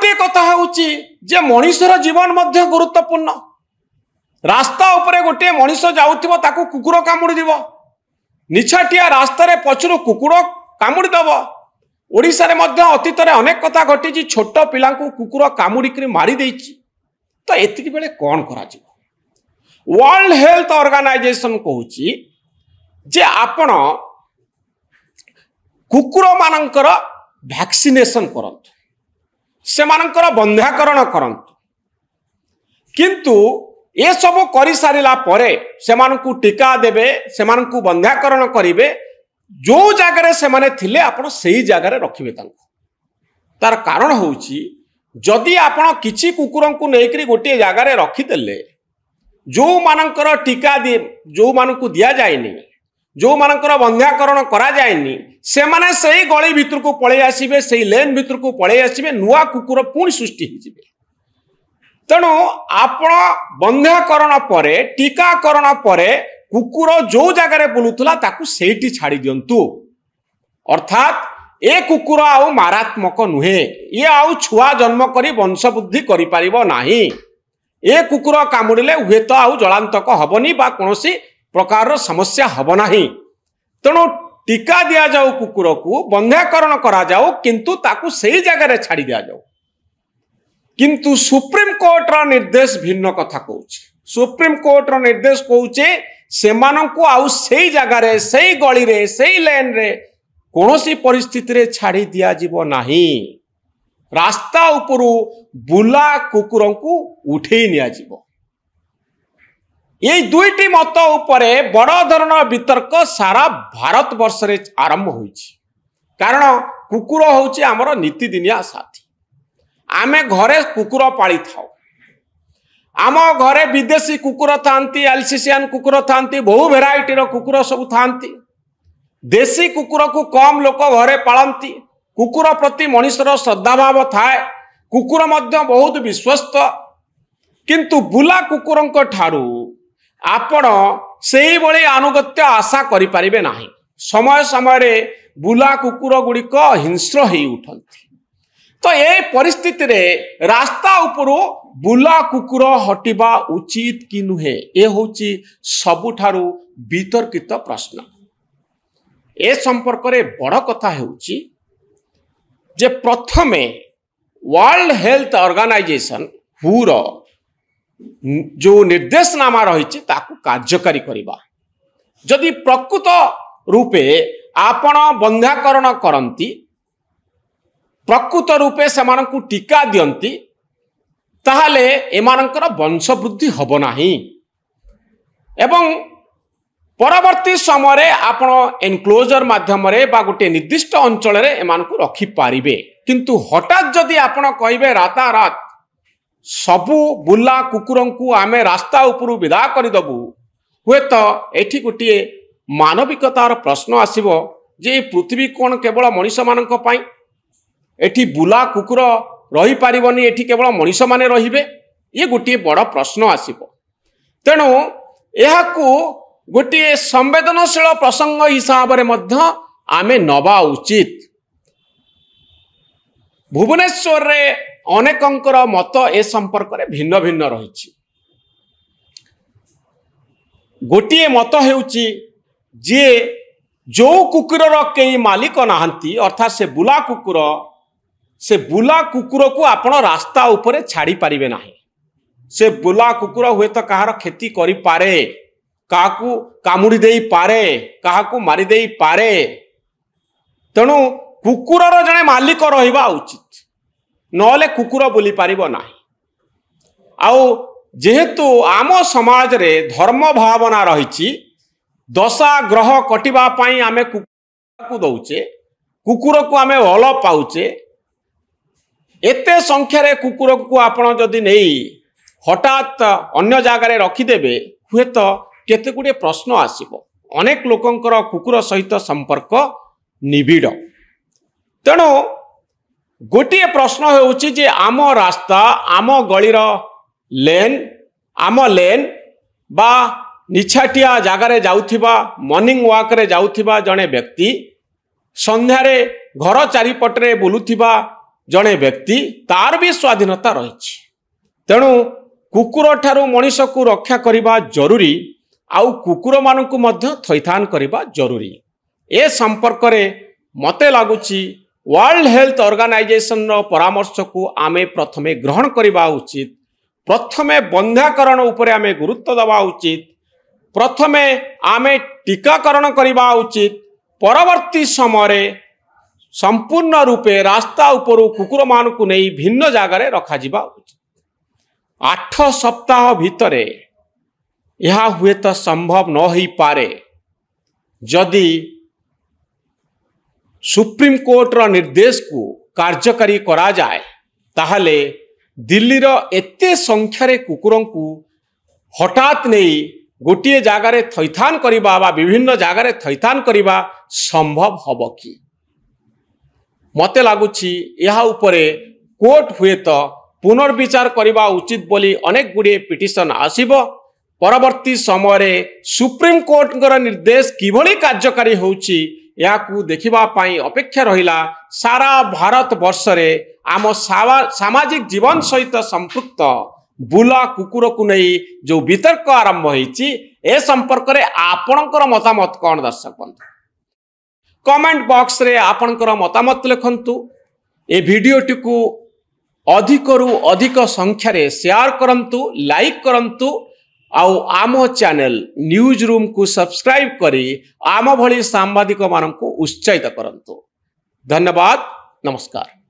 गोटे कथा होउची जे मनुष्यर जीवन मध्य गुरुत्वपूर्ण। रास्ता उपरे गोटे मनुष्य जाउथिबो ताकू कुकुर कामुड़ी दिबो, निछाटिया रास्ता रे पछरु कुकुर कामुड़ी दबो। ओडिसा रे मध्य अतीत रे अनेक कथा घटी, छोट पिला कुकुर कामुड़ी मारी देइची। तो एतिक बेले कौन करा जिवो? वर्ल्ड हेल्थ ऑर्गेनाइजेशन कहूची जे आपण कुकुर मानकर वैक्सीनेशन करंतु, से मानकर बंध्याकरण करंतु। किंतु ये सब करि सारिला परे सेमानकु टीका देबे, सेमानकु बंध्याकरण करिवे। जो जगह से माने थिले आपण सेही जगह रखिबे तांको। तार कारण होउची जदि आपण किछि कुकुरंकु नेकरी गोटे जगह रे रखिदेले, जो मानकर टीका दि जो मानकु दिया जायनी, जो मानकर बंध्याकरण करा जायनी, से माने सेही गली भितर को पळे आसीबे, सेही लेन भितर को पळे आसीबे, नुआ कुकुर पुणी सृष्टि हो जिवे। तेणु आपण बंध्याकरण परे, टीकाकरण परे कुकुर जो जगह बुलूला ताकू सेठी छाड़ी दियंतु। अर्थात ए कुकुर आउ मारात्मक नुहे, ये आउ छुआ जन्म करी वंश वृद्धि करि परिबो नाही। ए कुकुर कामुड़िले हुए तो आउ जलांतक हबनी बा कोनोसी प्रकार समस्या हब नाही। तेणु टीका दिया जाऊ, कुकुर को बंध्याकरण करा जाऊ, किंतु ताकू सेही जगह छाड़ी दिया जाऊ। किंतु सुप्रीम कोर्ट रा निर्देश भिन्न कथा कहूची। सुप्रीम कोर्ट रा निर्देश कहूचे सेमानंकु आउ सेही जगह रे, सेही गली रे, सेही लेन रे कोनोसी परिस्थिति रे छाड़ी दिया जीवो नाही। रास्ता उपरु बुला कुकुरंकु उठेई निया जीवो। ये दुईटी मत उपरे बड़ धरणर वितर्क सारा भारत वर्ष रे आरंभ होईची। कारण कुकुर होउची हमर नीतिदिनिया साथी। आमे घरे कुकुर पाली थाओ। आम घरे विदेशी कुकुर थांती, एल्सिसियन कुकुर थांती, बहु भेराइटी रो कुकुर सब थांती। देशी कुकुर को कम लोक घरे पालती। कुकुर प्रति मनुष्यर श्रद्धाभाव थाए। कुकुर मध्य बहुत विश्वस्त। किंतु बुला कुकुरंक ठारू आपण सेही भली आनुगत्य आशा करि परिबे नाही। समय समय रे बुला कुकुर गुड़िक हिंस्र हेई उठंती। तो ये परिस्थिति रे रास्ता उपरो बुला कुकुर हटिबा उचित कि नुहे, ये होची सबुठारु वितर्कित प्रश्न। ए संपर्क रे बड़ कथा हेउची जे प्रथमे वर्ल्ड हेल्थ ऑर्गेनाइजेशन हु रो जो निर्देशनामा रही ताकू कार्यकारी करिबा। जदि प्रकृत रूपे आपण बंध्याकरण करंती, प्रकृत रूपे सेमानंकु टीका दियंती, ताहले एमानंकर वंश वृद्धि हब नाही। एवं परवर्ती समय रे आपण एनक्लोजर माध्यम रे बा गोटे निर्दिष्ट अंचल रे एमानकु रखि पारिबे। किंतु हठात जदि आपण कहिबे रातारात सबु बुला कुकुरंकु आमे रास्ता उपरु विदा करि दबु, हुए तो एठी गोटे मानविकतार प्रश्न आसीबो जे पृथ्वी कोन केवल मनुष्य मानक पई? एठी बुला कुकुर रही पारिबनी, एठी केवल मनुष्य माने रहिबे? ये गोटे बड़ प्रश्न आसीबो। तेणु एहाकू गोटे संवेदनशील प्रसंग हिसाब रे मध्य आमे नबा उचित। भुवनेश्वर रे अनेकंकर मत ए संपर्क रे भिन्न भिन्न रही। गोटे मत हेउची जे जो कुकुरर कई मालिक नाहंती, अर्थात से बुला कुकुर को आपण रास्ता उपरे छाड़ी पारिबे नाही। से बुला कुकुर हुए तो कहार क्षति करि पारे, काहाकू कामुड़ी देई पारे, काहाकू मारी देई पारे। तेणु कुकुरर जने मालिक रहिबा उचित, नले कुकुर बुली पारिबो नाही। आउ जेहेतु आम समाज रे धर्म भावना रही, दशा ग्रह कटिबा पाई आमे कुकुर को दउचे, कुकुर को आमे भल पाउचे। एते संख्यारे कुकुर को आपण जदि नहीं हठात अन्य जगह रखिदेवे, हुए तो केते गुडे प्रश्न आसीबो। अनेक लोकंकर कुकुर सहित संपर्क निबिड़। तेणु गोटे प्रश्न होउची जे आम रास्ता, आम गलीर लेन, आम लेन बा निछाटिया जगार जाउथिबा, मॉर्निंग वॉक रे जाउथिबा जने व्यक्ति, संध्यारे घर चारिपटरे बुलुथिबा जड़े व्यक्ति तार भी स्वाधीनता रही। तेणु कुकुर ठारू मनीष को रक्षा करने जरूरी, आउ कुकुर मानकु मध्य थैथान करने जरूरी। ए संपर्क रे मते लागुची वर्ल्ड हेल्थ ऑर्गेनाइजेशन परामर्श को आमे प्रथमे ग्रहण करने उचित। प्रथमे बंध्याकरण उपरे आमे गुरुत्व दबा उचित। प्रथमे आमे टीकाकरण करने उचित। परवर्ती समय संपूर्ण रूपे रास्ता उपरू कुकुर मानकु नहीं भिन्न जगार रखा उचित। 8 सप्ताह भितरे यह हुए तो संभव न हो पारे जदि सुप्रीम कोर्ट रो निर्देश को कार्यकारी करा जाए, ताहले दिल्ली रो एते संख्यारे कुकुरों को हठात नहीं गोटे जगार थैथान करिबा बा विभिन्न जगार थैथान करिबा संभव हब कि? मते लागुछि यह उपरे कोर्ट हुए तो पुनर्विचार करने उचित बोली अनेक गुड़े पिटिशन आसीबो। परवर्ती समय सुप्रीम कोर्ट निर्देश किभली कार्यकारी होउछि याकू देखिबा पाई अपेक्षा रहिला। सारा भारत वर्ष रे आम सामाजिक जीवन सहित संपृक्त बुला कुकुर को नहीं जो वितर्क आरंभ होइछि, ए संपर्क रे आपणकर मतामत कौन? दर्शक बंधु कमेंट बॉक्स रे आपणकर मतामत लिखंतु। ए वीडियोटी को अधिकरु अधिक संख्यारे शेयर करंतु, लाइक करंतु, आउ आम चैनल न्यूज रूम को सब्सक्राइब करी आम भली सांबादिक मानक उत्साहित करंतु। धन्यवाद, नमस्कार।